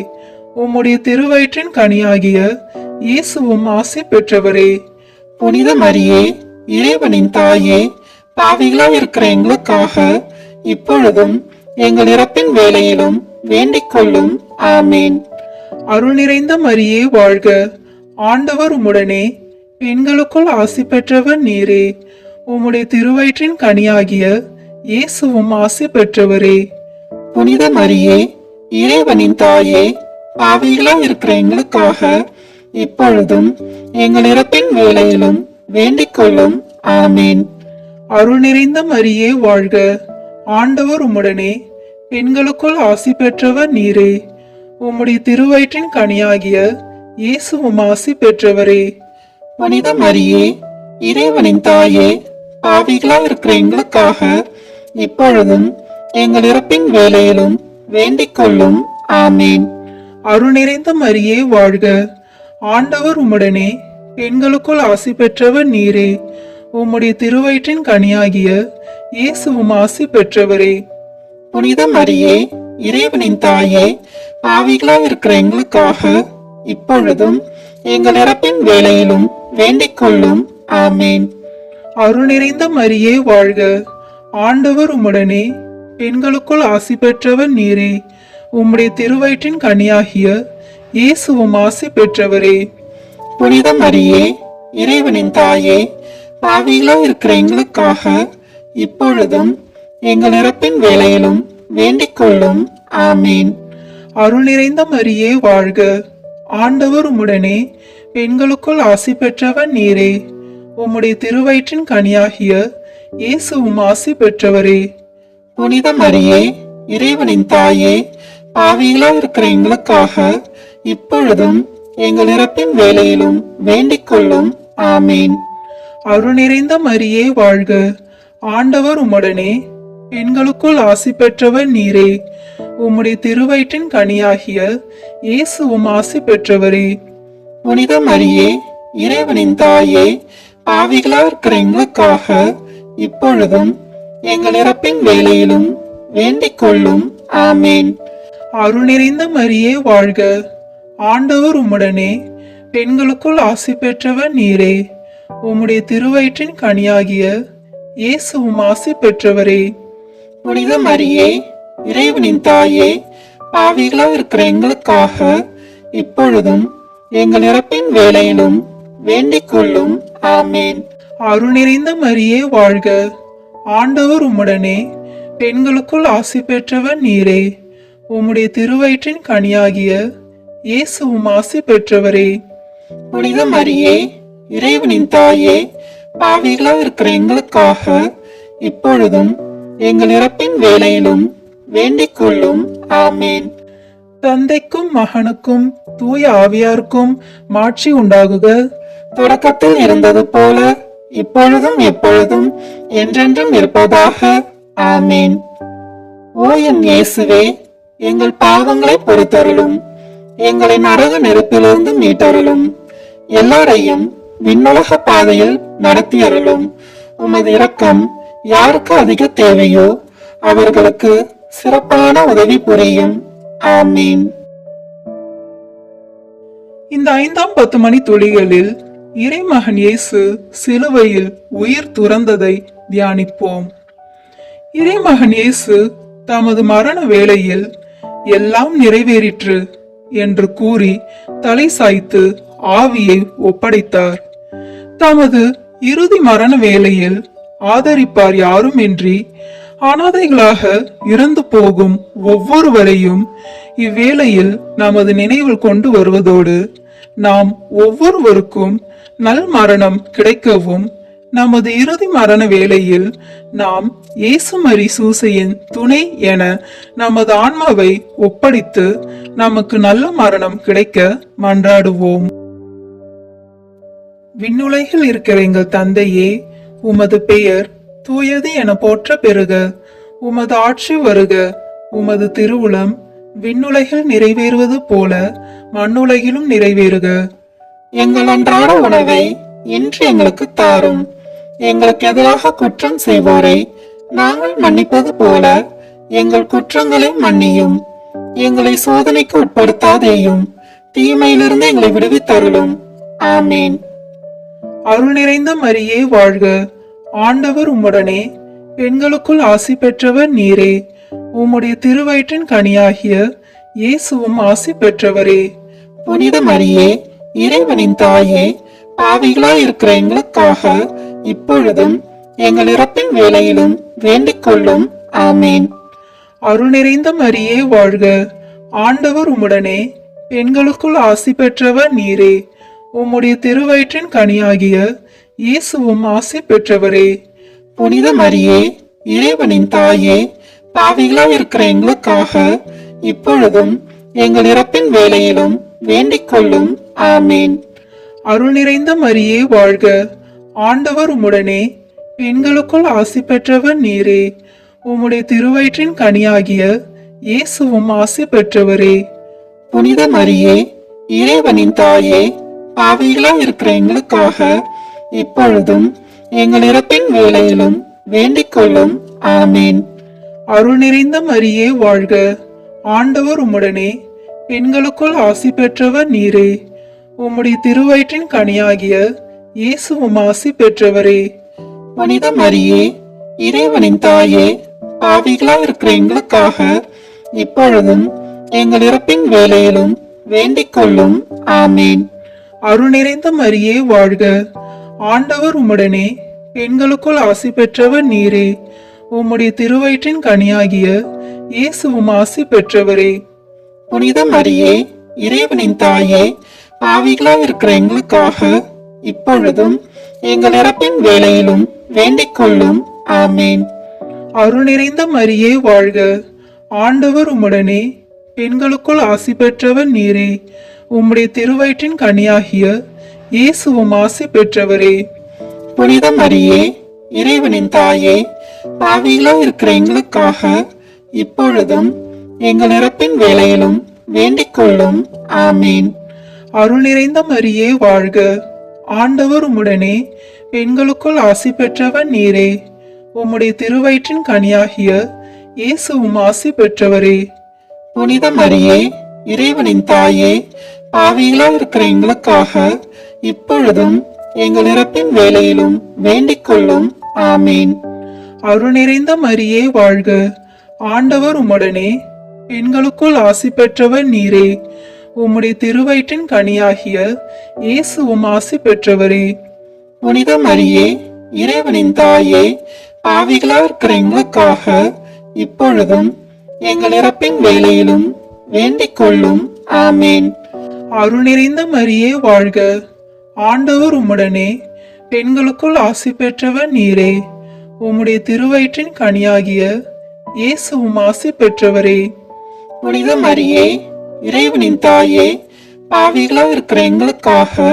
உம்முடைய திருவயிற்றின் கனியாகிய இயேசுவும் ஆசி பெற்றவரே. புனித மரியே, இறைவனின் தாயே, பாவிகளாய் இருக்கிற எங்களுக்காக இப்பொழுதும் எங்கள் இறப்பின் வேளையிலும் வேண்டிக் கொள்ளும். ஆமேன். அருள் நிறைந்த மரியே வாழ்க, ஆண்டவர் உம்முடனே, பெண்களுக்குள் ஆசி பெற்றவர் நீரே. உம்முடைய திருவயிற்றின் கனியாகிய இயேசுவும் ஆசி பெற்றவரே. புனித மரியே, இறைவனின் தாயே, பாவிகளாய் இருக்கிற எங்களுக்காக இப்பொழுதும் எங்கள் இறப்பின் வேளையிலும் வேண்டிக் கொள்ளும். ஆமேன். அருள் நிறைந்த மரியே வாழ்க, ஆண்டவர் உம்முடனே, பெண்களுக்குள் ஆசி பெற்றவர் நீரே. உம்முடைய திருவயிற்றின் கனியாகிய இயேசுவும் ஆசி பெற்றவரே. புனித மரியே, இறைவனின் தாயே, பாவிகளாய் இருக்கிற எங்களுக்காக இப்பொழுதும் எங்கள் இறப்பின் வேளையிலும் வேண்டிக் கொள்ளும். ஆமேன். அருள் நிறைந்த மரியே வாழ்க, ஆண்டவர் உம்முடனே, பெண்களுக்குள் ஆசி பெற்றவர் நீரே. உம்முடைய திருவயிற்றின் கனியாகிய இயேசுவும் ஆசி பெற்றவரே. புனித மரியே, இறைவனின் தாயே, பாவிகளாய் இருக்கிற எங்களுக்காக இப்பொழுதும் எங்கள் இறப்பின் வேளையிலும் வேண்டிக் கொள்ளும். ஆமேன். அருள் நிறைந்த மரியே வாழ்க, ஆண்டவர் உம்முடனே, பெண்களுக்குள் ஆசி பெற்றவர் நீரே. உம்முடைய திருவயிற்றின் கனியாகிய இயேசுவும் ஆசி பெற்றவரே. புனித மரியே, இறைவனின் தாயே, பாவிகளாய் இருக்கிற எங்களுக்காக இப்பொழுதும் எங்கள் இறப்பின் வேளையிலும் வேண்டிக் கொள்ளும். ஆமேன். அருள் நிறைந்த மரியே வாழ்க, ஆண்டவர் உம்முடனே, பெண்களுக்குள் ஆசி பெற்றவர் நீரே. உம்முடைய திருவயிற்றின் கனியாகிய இயேசுவும் ஆசி பெற்றவரே. புனித மரியே, இறைவனின் தாயே, பாவிகளாய் இருக்கிற எங்களுக்காக இப்பொழுதும் எங்கள் இறப்பின் வேளையிலும் வேண்டிக் கொள்ளும். ஆமேன். அருள் நிறைந்த மரியே வாழ்க, ஆண்டவர் உம்முடனே, பெண்களுக்குள் ஆசி பெற்றவர் நீரே. உம்முடைய திருவயிற்றின் கனியாகிய இயேசுவும் ஆசி பெற்றவரே. புனித மரியே, இறைவனின் தாயே, பாவிகளாய் இருக்கிற எங்களுக்காக இப்பொழுதும் எங்கள் இறப்பின் வேளையிலும் வேண்டிக் கொள்ளும். ஆமேன். அருள் நிறைந்த மரியே வாழ்க, ஆண்டவர் உம்முடனே, பெண்களுக்குள் ஆசி பெற்றவர் நீரே. உம்முடைய திருவயிற்றின் கனியாகிய இயேசுவும் ஆசி பெற்றவரே. புனித மரியே, இறைவனின் தாயே, பாவிகளாய் இருக்கிற எங்களுக்காக இப்பொழுதும் எங்கள் இறப்பின் வேளையிலும் வேண்டிக் கொள்ளும். ஆமேன். அருள் நிறைந்த மரியே வாழ்க, ஆண்டவர் உம்முடனே, பெண்களுக்குள் ஆசி பெற்றவர் நீரே. உம்முடைய திருவயிற்றின் கனியாகிய இயேசுவும் ஆசி பெற்றவரே. புனித மரியே, இறைவனின் தாயே, பாவிகளாய் இருக்கிற எங்களுக்காக இப்பொழுதும் எங்கள் இறப்பின் வேளையிலும் வேண்டிக் கொள்ளும். ஆமேன். தந்தைக்கும் மகனுக்கும் தூய ஆவியாருக்கும் மாட்சி உண்டாகுக. தொடக்கத்தில் இருந்தது போல இப்பொழுதும் எப்பொழுதும் என்றென்றும் இருப்பதாக. ஆமேன். ஓ என் இயேசுவே, எங்கள் பாவங்களை பொறுத்தருளும், எங்களை நரக நெருப்பிலிருந்து மீட்டருளும், எல்லாரையும் விண்ணுலக பாதையில் நடத்தியருளும். உமது இரக்கம் யாருக்கு அதிக தேவையோ அவர்களுக்கு சிறப்பான உதவி புரியும். ஆமீன். இந்த 5ஆம் 10 மணி துளிகளில் இறைமகன் இயேசு சிலுவையில் உயிர் துறந்ததை தியானிப்போம். இறைமகன் இயேசு தமது மரண வேளையில் எல்லாம் நிறைவேறிற்று என்று கூறி தலை சாய்த்து ஆவியை ஒப்படைத்தார். தமது இறுதி மரண வேளையில் ஆதரிப்பார் யாருமின்றி அனாதைகளாக இறந்து போகும் ஒவ்வொருவரையும் இவ்வேளையில் நமது நினைவில் கொண்டு வருவதோடு நாம் ஒவ்வொருவருக்கும் நல் மரணம் கிடைக்கவும் நமது இறுதி மரண வேளையில் நாம் இயேசு மரி சூசையின் துணை என நமது ஆன்மாவை ஒப்படைத்து நமக்கு நல்ல மரணம் கிடைக்க மன்றாடுவோம். விண்ணுலகில் இருக்கிற எங்கள் தந்தையே, உமது பெயர் தூயது என போற்ற பெறுக. உமது ஆட்சி வருக. உமது திருவுளம் விண்ணுலகில் நிறைவேறுவது போல மண்ணுலகிலும் நிறைவேறுக. எங்கள் அன்றாட உணவை இன்று எங்களுக்கு தாரும். எங்களுக்கு எதிராக குற்றம் செய்வோரை நாங்கள் மன்னிப்பது போல எங்கள் குற்றங்களை மன்னியும். எங்களை சோதனைக்கு உட்படுத்தாதேயும், தீமையிலிருந்து எங்களை விடுவித்தருளும். ஆமேன். அருள் நிறைந்த மரியே வாழ்க. ஆண்டவர் உம்முடனே, பெண்களுக்குள் ஆசி பெற்றவர் நீரே. உம்முடைய திருவயிற்றின் கனியாகிய இயேசுவும் ஆசி பெற்றவரே. புனித மரியே, இறைவனின் தாயே, பாவிகளாய் இருக்கிற எங்களுக்காக இப்பொழுதும் எங்கள் இறப்பின் வேளையிலும் வேண்டிக் கொள்ளும். ஆமேன். அருள் நிறைந்த மரியே வாழ்க. ஆண்டவர் உம்முடனே, பெண்களுக்குள் ஆசி பெற்றவர் நீரே. உம்முடைய திருவயிற்றின் கனியாகிய இயேசுவும் ஆசி பெற்றவரே. புனித மரியே, இறைவனின் தாயே, பாவிகளாய் இருக்கிற எங்களுக்காக இப்பொழுதும் எங்கள் இறப்பின் வேளையிலும் வேண்டிக் கொள்ளும். ஆமேன். அருள் நிறைந்த மரியே வாழ்க. ஆண்டவர் உம்முடனே, பெண்களுக்குள் ஆசி பெற்றவர் நீரே. உம்முடைய திருவயிற்றின் கனியாகிய இயேசுவும் ஆசி பெற்றவரே. புனித மரியே, இறைவனின் தாயே, பாவிகளாய் இருக்கிற எங்களுக்காக இப்பொழுதும் எங்கள் இறப்பின் வேளையிலும் வேண்டிக் கொள்ளும். ஆமேன். அருள் நிறைந்த மரியே வாழ்க. ஆண்டவர் உம்முடனே, பெண்களுக்குள் ஆசி பெற்றவர் நீரே. உம்முடைய திருவயிற்றின் கனியாகிய இயேசுவும் ஆசி பெற்றவரே. புனித மரியே, இறைவனின் தாயே, பாவிகளாய் இருக்கிற எங்களுக்காக இப்பொழுதும் எங்கள் இறப்பின் வேளையிலும் வேண்டிக் கொள்ளும். ஆமேன். அருள் நிறைந்த மரியே வாழ்க. ஆண்டவர் உம்முடனே, பெண்களுக்குள் ஆசி பெற்றவர் நீரே. உம்முடைய திருவயிற்றின் கனியாகிய இயேசுவும் ஆசி பெற்றவரே. புனித மரியே, இறைவனின் தாயே, பாவிகளாய் இருக்கிற எங்களுக்காக இப்பொழுதும் எங்கள் இறப்பின் வேளையிலும் வேண்டிக் கொள்ளும். ஆமேன். அருள் நிறைந்த மரியே வாழ்க. ஆண்டவர் உம்முடனே, பெண்களுக்குள் ஆசி பெற்றவர் நீரே. உம்முடைய திருவயிற்றின் கனியாகிய இயேசுவும் ஆசி பெற்றவரே. புனித மரியே, இறைவனின் தாயே, பாவிகளாய் இருக்கிற எங்களுக்காக இப்பொழுதும் எங்கள் இறப்பின் வேளையிலும் வேண்டிக் கொள்ளும். ஆமேன். அருள் நிறைந்த மரியே வாழ்க. ஆண்டவர் உம்முடனே, பெண்களுக்குள் ஆசி பெற்றவர் நீரே. உம்முடைய திருவயிற்றின் கனியாகிய இயேசுவும் ஆசி பெற்றவரே. புனித மரியே, இறைவனின் தாயே, பாவிகளாய் இருக்கிற எங்களுக்காக இப்பொழுதும் எங்கள் இறப்பின் வேளையிலும் வேண்டிக் கொள்ளும். ஆமேன். அருள் நிறைந்த மரியே வாழ்க. ஆண்டவர் உம்முடனே, பெண்களுக்குள் ஆசி பெற்றவர் நீரே. உம்முடைய திருவயிற்றின் கனியாகிய இயேசுவும் ஆசி பெற்றவரே. புனித மரியே, இறைவனின் தாயே, பாவிகளாய் இருக்கிற எங்களுக்காக இப்பொழுதும் எங்கள் இறப்பின் வேளையிலும் வேண்டிக் கொள்ளும். ஆமேன். அருள் நிறைந்த மரியே வாழ்க. ஆண்டவர் உம்முடனே, பெண்களுக்குள் ஆசி பெற்றவர் நீரே. உம்முடைய திருவயிற்றின் கனியாகிய இயேசுவும் ஆசி பெற்றவரே. புனித மரியே, இறைவனின் தாயே, பாவிகளாய் இருக்கிற எங்களுக்காக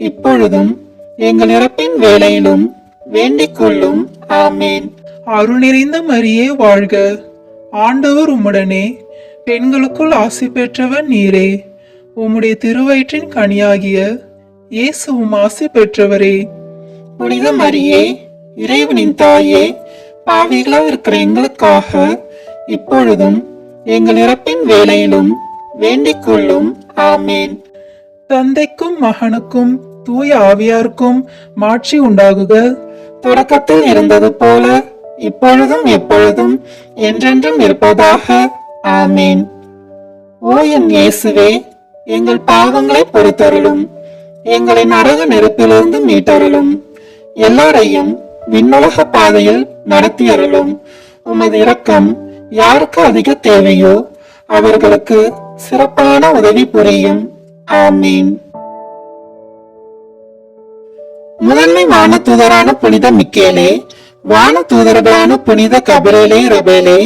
இப்பொழுதும் எங்கள் இறப்பின் வேளையிலும் வேண்டிக் கொள்ளும். ஆமேன். அருள் நிறைந்த மரியே வாழ்க. ஆண்டவர் உம்முடனே, பெண்களுக்குள் ஆசி பெற்றவர் நீரே. உம்முடைய திருவயிற்றின் கனியாகிய இயேசுவும் ஆசி பெற்றவரே. புனித மரியே, இறைவனின் தாயே, பாவிகளாய் இருக்கிற எங்களுக்காக இப்பொழுதும் எங்கள் இறப்பின் வேளையிலும் வேண்டிக் கொள்ளும். ஆமேன். தந்தைக்கும் மகனுக்கும் தூய ஆவியாருக்கும் மாட்சி உண்டாகுக. தொடக்கத்தில் இருந்தது போல இப்பொழுதும் எப்பொழுதும் என்றென்றும் இருப்பதாக. ஆமேன். ஓ என் இயேசுவே, எங்கள் பாவங்களை பொறுத்தருளும். எங்களை நரக நெருப்பிலிருந்து மீட்டருளும். எல்லாரையும் விண்ணுலக பாதையில் நடத்தியருளும். உமது இரக்கம் யாருக்கு அதிக தேவையோ அவர்களுக்கு சிறப்பான உதவி புரியும். ஆமீன். முதன்மை வானதூதரான புனித மிக்கேலே, வானதூதர்களான புனித கபிரேலே ரபேலே,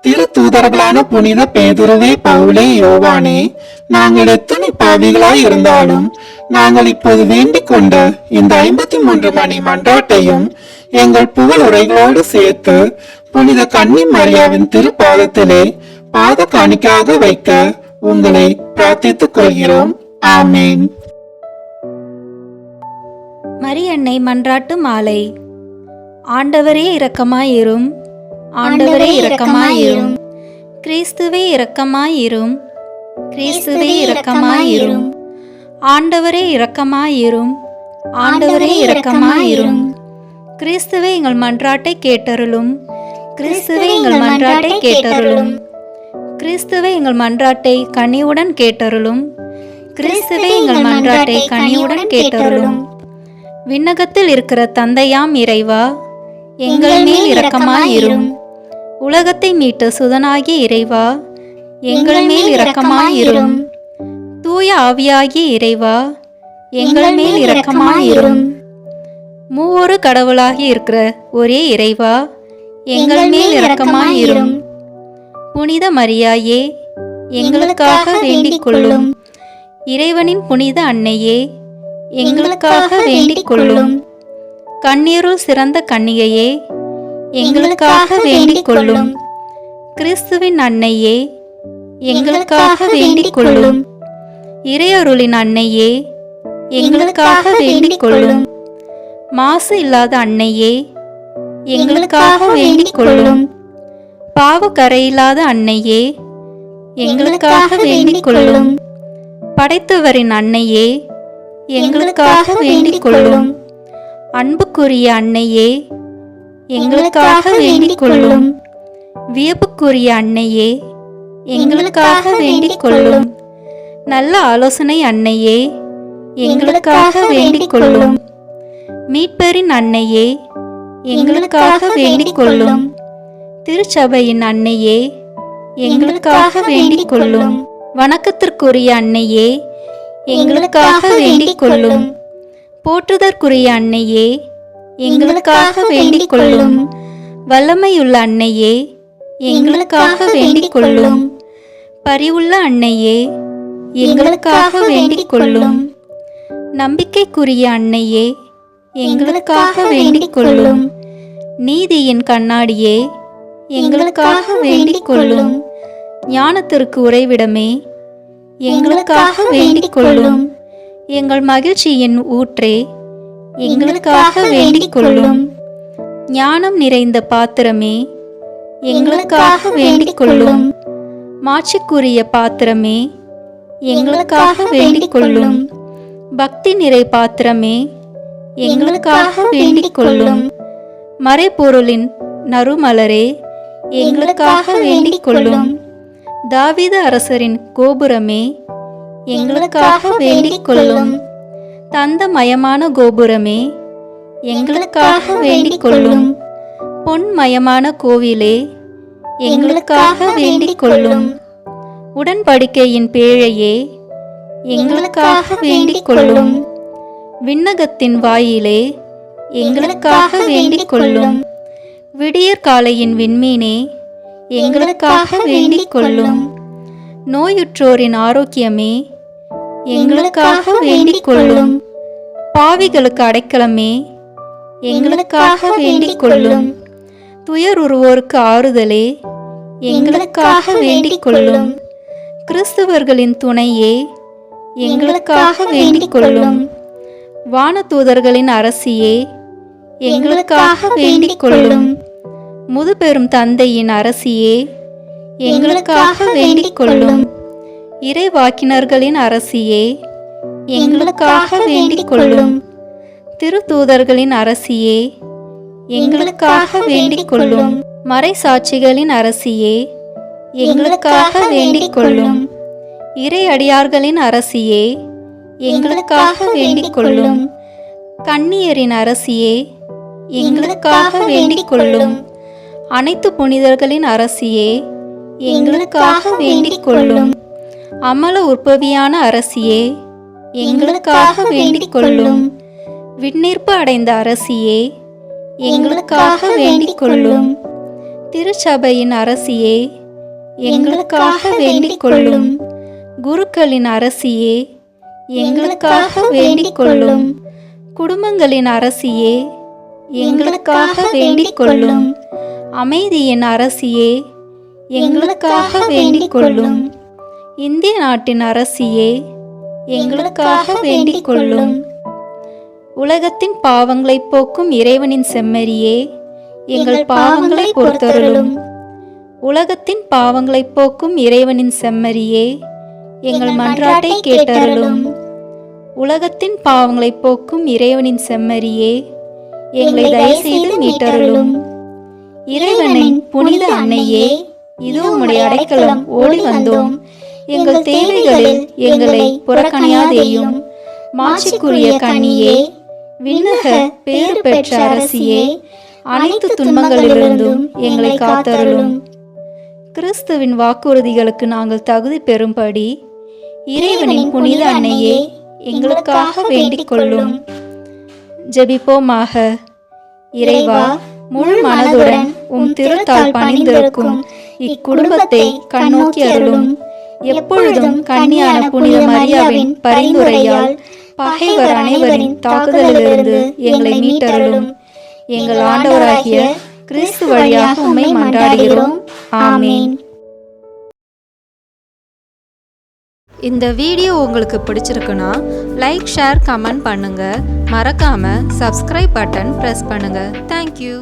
திரு தூதர்களான புனித பேதுருவே பவுலே யோவானே, நாங்கள் எத்தனை பாவிகளாய் இருந்தாலும் நாங்கள் இப்போது வேண்டிக் கொண்ட இந்த 53 மணி மன்றாட்டையும் எங்கள் புகழ் உரைகளோடு சேர்த்து புனித கன்னி மரியாவின் திருப்பாதத்திலே பாத காணிக்காக வைக்க உங்களை பிரார்த்தித்துக் கொள்கிறோம். ஆமீன். மரியன்னை மன்றாட்டு மாலை. ஆண்டவரே இரக்கமாயிரும், ஆண்டவரே இரக்கமாயிரும், கிறிஸ்துவே இரக்கமாயிரும், கிறிஸ்துவே இரக்கமாயிரும், ஆண்டவரே இரக்கமாயிரும், ஆண்டவரே இரக்கமாயிரும், கிறிஸ்துவே எங்கள் மன்றாட்டை கேட்டருளும், கிறிஸ்துவே எங்கள் மன்றாட்டை கேட்டருளும், கிறிஸ்துவே எங்கள் மன்றாட்டை கனிவுடன் கேட்டருளும், கிறிஸ்துவே எங்கள் மன்றாட்டை கனிவுடன் கேட்டருளும். விண்ணகத்தில் இருக்கிற தந்தையாம் இறைவா, எங்கள் மேல் இரக்கமாயிரும். உலகத்தை மீட்ட சுதனாகிய இறைவா, எங்கள் மேல் இரக்கமாயிரும். தூய ஆவியாகிய இறைவா, எங்கள் மேல் இரக்கமாயிரும். மூவொரு கடவுளாகி இருக்கிற ஒரே இறைவா, எங்கள் மேல் இரக்கமாயிரும். புனித மரியாயே, எங்களுக்காக வேண்டிக் கொள்ளும். இறைவனின் புனித அன்னையே, எங்களுக்காக வேண்டிக் கொள்ளும். கண்ணீருள் சிறந்த கன்னிகையே, எங்களுக்காக வேண்டிக் கொள்ளும். கிறிஸ்துவின் அன்னையே, எங்களுக்காக வேண்டிக் கொள்ளும். இறையருளின் அன்னையே, எங்களுக்காக வேண்டிக் கொள்ளும். மாசு இல்லாத அன்னையே, எங்களுக்காக வேண்டிக் கொள்ளும். பாவக்கரையில்லாத அன்னையே, எங்களுக்காக வேண்டிக் கொள்ளும். படைத்தவரின் அன்னையே, எங்களுக்காக வேண்டிக் கொள்ளும். அன்புக்குரிய அன்னையே, எங்களுக்காக வேண்டிக் கொள்ளும். வியப்புக்குரிய அன்னையே, எங்களுக்காக வேண்டிக் கொள்ளும். நல்ல ஆலோசனை அன்னையே, எங்களுக்காக வேண்டிக் கொள்ளும். மீட்பரின் அன்னையே, எங்களுக்காக வேண்டிக் கொள்ளும். திருச்சபையின் அன்னையே, எங்களுக்காக வேண்டிக் கொள்ளும். வணக்கத்திற்குரிய அன்னையே, எங்களுக்காக வேண்டிக் கொள்ளும். போற்றுதற்குரிய அன்னையே, எங்களுக்காக வேண்டிக் கொள்ளும். வல்லமையுள்ள அன்னையே, எங்களுக்காக வேண்டிக் கொள்ளும். பரிவுள்ள அன்னையே, எங்களுக்காக வேண்டிக் கொள்ளும். நம்பிக்கைக்குரிய அன்னையே, எங்களுக்காக வேண்டிக் கொள்ளும். நீதியின் கண்ணாடியே, எங்களுக்காக வேண்டிக் கொள்ளும். ஞானத்திற்கு உறைவிடமே, எங்களுக்காக வேண்டிக் கொள்ளும். எங்கள் மகிழ்ச்சியின் ஊற்றே, எங்களுக்காக வேண்டிக் கொள்ளும். ஞானம் நிறைந்த பாத்திரமே, எங்களுக்காக வேண்டிக் கொள்ளும். மாட்சிக்குரிய பாத்திரமே, எங்களுக்காக வேண்டிக் கொள்ளும். பக்தி நிறை பாத்திரமே, எங்களுக்காக வேண்டிக் கொள்ளும். மறைபொருளின் நறுமலரே, எங்களுக்காக வேண்டிக் கொள்ளும். தாவீது அரசரின் கோபுரமே, எங்களுக்காக வேண்டிக் கொள்ளும். தந்தமயமான கோபுரமே, எங்களுக்காக வேண்டிக் கொள்ளும். பொன்மயமான கோவிலே, எங்களுக்காக வேண்டிக் கொள்ளும். உடன்படிக்கையின் பேழையே, எங்களுக்காக வேண்டிக் கொள்ளும். விண்ணகத்தின் வாயிலே, எங்களுக்காக வேண்டிக் கொள்ளும். விடியற் காலையின் விண்மீனே, எங்களுக்காக வேண்டிக் கொள்ளும். நோயுற்றோரின் ஆரோக்கியமே, எங்களுக்காக வேண்டிக் கொள்ளும். பாவிகளுக்கு அடைக்கலமே, எங்களுக்காக வேண்டிக் கொள்ளும். துயருருவோருக்கு ஆறுதலே, எங்களுக்காக வேண்டிக் கொள்ளும். கிறிஸ்தவர்களின் துணையே, எங்களுக்காக வேண்டிக் கொள்ளும். வானதூதர்களின் அரசியே, எங்களுக்காக வேண்டிக் கொள்ளும். முதுபெரும் தந்தையின் அரசியே, எங்களுக்காக வேண்டிக் கொள்ளும். இறைவாக்கினர்களின் அரசியே, எங்களுக்காக வேண்டிக் கொள்ளும். திருத்தூதர்களின் அரசியே, எங்களுக்காக வேண்டிக் கொள்ளும். மறைசாட்சிகளின் அரசியே, எங்களுக்காக வேண்டிக் கொள்ளும். இறை அடியார்களின் அரசியே, எங்களுக்காக வேண்டிக் கொள்ளும். கன்னியரின் அரசியே, எங்களுக்காக வேண்டிக் கொள்ளும். அனைத்து புனிதர்களின் அரசியே, எங்களுக்காக வேண்டிக் கொள்ளும். அமல உற்பவியான அரசியே, எங்களுக்காக வேண்டிக் கொள்ளும். விண்ணீர்ப்பு அடைந்த அரசியே, எங்களுக்காக வேண்டிக் கொள்ளும். திருச்சபையின் அரசியே, எங்களுக்காக வேண்டிக் கொள்ளும். குருக்களின் அரசியே, எங்களுக்காக வேண்டிக் கொள்ளும். குடும்பங்களின் அரசியே, எங்களுக்காக வேண்டிக் கொள்ளும். அமைதியின் அரசியே, எங்களுக்காக வேண்டிக் கொள்ளும். இந்திய நாட்டின் அரசியே, எங்களுக்காக வேண்டிக் கொள்ளும். உலகத்தின் பாவங்களை போக்கும் இறைவனின் செம்மறியே, எங்கள் பாவங்களை பொறுத்தருளும். உலகத்தின் பாவங்களை போக்கும் இறைவனின் செம்மறியே, எங்கள் மன்றாட்டை கேட்டருளும். உலகத்தின் பாவங்களை போக்கும் இறைவனின் செம்மறியே, எங்களை தயவுசெய்து மீட்டருளும். இறைவனின் புனித அன்னையே, இது உம்முடைய அடைக்கலம், ஓடி வந்தோம். எங்கள் தேவைகளில் எங்களை புறக்கணியாதேயும். மாட்சிக்குரிய கன்னியே, விண்ணக பேறு பெற்ற அரசியே, அனைத்து துன்பங்களிலிருந்தும் எங்களை காத்தருளும். கிறிஸ்துவின் வாக்குறுதிகளுக்கு நாங்கள் தகுதி பெறும்படி இறைவனின் புனித அன்னையே, எங்களுக்காக வேண்டிக் கொள்ளும். ஜெபிப்போமாக. இறைவா, முழு மனதுடன் உம் திருத்தால் பணிந்திருக்கும் இக்குடும்பத்தை கண்ணோக்கி அருளும். எப்பொழுதும் கன்னியான புனித மரியாவின் பரிந்துரையால் பகைவர் அனைவரின் தாக்குதலிலிருந்து எங்களை மீட்டருளும். எங்கள் ஆண்டவராகிய கிறிஸ்து வழியாக உம்மை மன்றாடுகிறோம். ஆமீன். இந்த வீடியோ உங்களுக்கு பிடிச்சிருக்குன்னா லைக், ஷேர், கமெண்ட் பண்ணுங்க. மறக்காம சப்ஸ்கிரைப் பட்டன் பிரஸ் பண்ணுங்க. தேங்க்யூ.